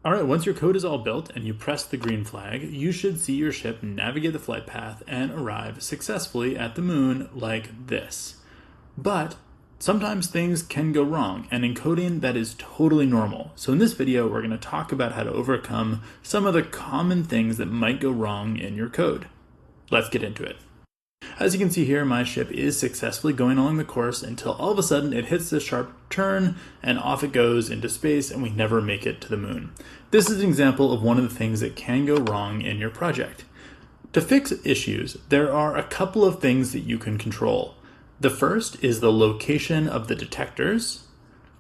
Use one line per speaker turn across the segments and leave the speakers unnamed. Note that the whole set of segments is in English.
All right, once your code is all built and you press the green flag, you should see your ship navigate the flight path and arrive successfully at the moon like this. But sometimes things can go wrong, and in coding that is totally normal. So in this video, we're going to talk about how to overcome some of the common things that might go wrong in your code. Let's get into it. As you can see here, my ship is successfully going along the course until all of a sudden it hits this sharp turn and off it goes into space and we never make it to the moon. This is an example of one of the things that can go wrong in your project. To fix issues, there are a couple of things that you can control. The first is the location of the detectors.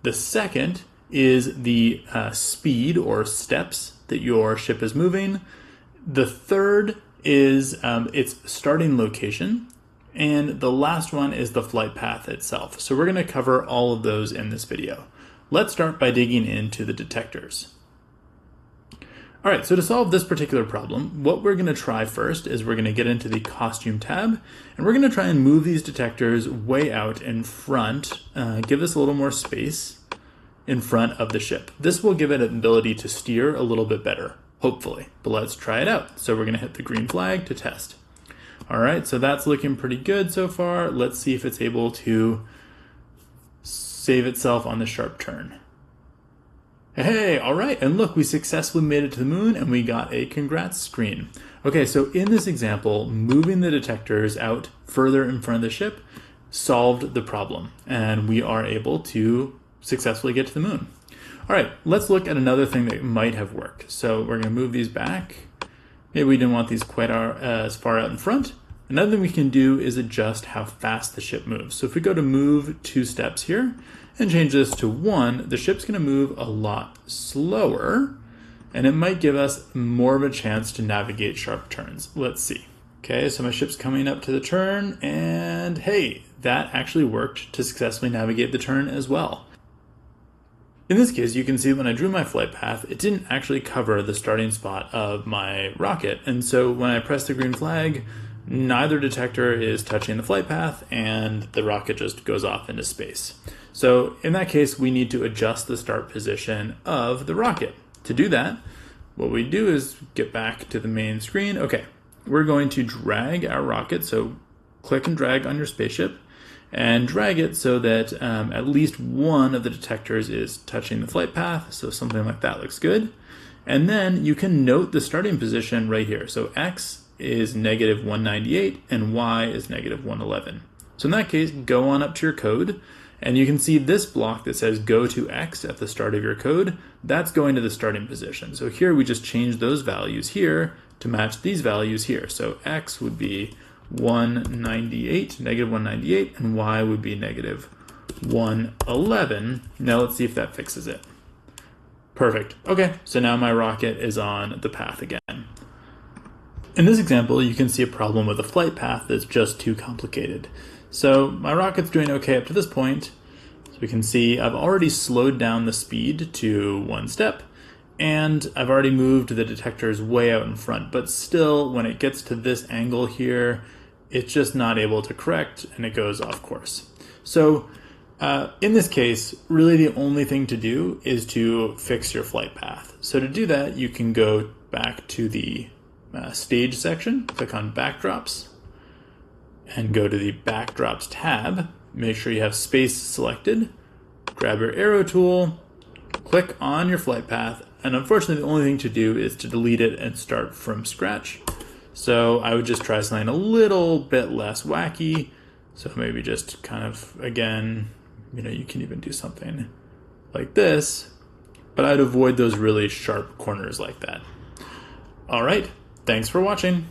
The second is the speed or steps that your ship is moving. The third is its starting location, and the last one is the flight path itself. So we're going to cover all of those in this video. Let's start by digging into the detectors. All right, so to solve this particular problem, what we're going to try first is we're going to get into the costume tab, and we're going to try and move these detectors way out in front, give this a little more space in front of the ship. This will give it an ability to steer a little bit better, hopefully, but let's try it out. So we're going to hit the green flag to test. All right, so that's looking pretty good so far. Let's see if it's able to save itself on the sharp turn. Hey, all right, and look, we successfully made it to the moon and we got a congrats screen. Okay, so in this example, moving the detectors out further in front of the ship solved the problem, and we are able to successfully get to the moon. All right, let's look at another thing that might have worked. So we're gonna move these back. Maybe we didn't want these quite as far out in front. Another thing we can do is adjust how fast the ship moves. So if we go to move 2 steps here and change this to 1, the ship's gonna move a lot slower, and it might give us more of a chance to navigate sharp turns. Let's see. Okay, so my ship's coming up to the turn, and hey, that actually worked to successfully navigate the turn as well. In this case, you can see when I drew my flight path, it didn't actually cover the starting spot of my rocket. And so when I press the green flag, neither detector is touching the flight path and the rocket just goes off into space. So in that case, we need to adjust the start position of the rocket. To do that, what we do is get back to the main screen. Okay, we're going to drag our rocket. So click and drag on your spaceship and drag it so that at least one of the detectors is touching the flight path. So something like that looks good. And then you can note the starting position right here. So X is -198 and Y is -111. So in that case, go on up to your code and you can see this block that says go to X at the start of your code. That's going to the starting position. So here we just change those values here to match these values here. So X would be -198, and Y would be -111. Now let's see if that fixes it. Perfect. Okay, so now my rocket is on the path again. In this example, you can see a problem with a flight path that's just too complicated. So my rocket's doing okay up to this point. So we can see I've already slowed down the speed to 1 step, and I've already moved the detectors way out in front, but still when it gets to this angle here, it's just not able to correct and it goes off course. So in this case, really the only thing to do is to fix your flight path. So to do that, you can go back to the stage section, click on backdrops, and go to the backdrops tab. Make sure you have space selected, grab your arrow tool, click on your flight path, and unfortunately the only thing to do is to delete it and start from scratch. So I would just try something a little bit less wacky. So maybe just kind of, again, you can even do something like this, but I'd avoid those really sharp corners like that. All right, thanks for watching.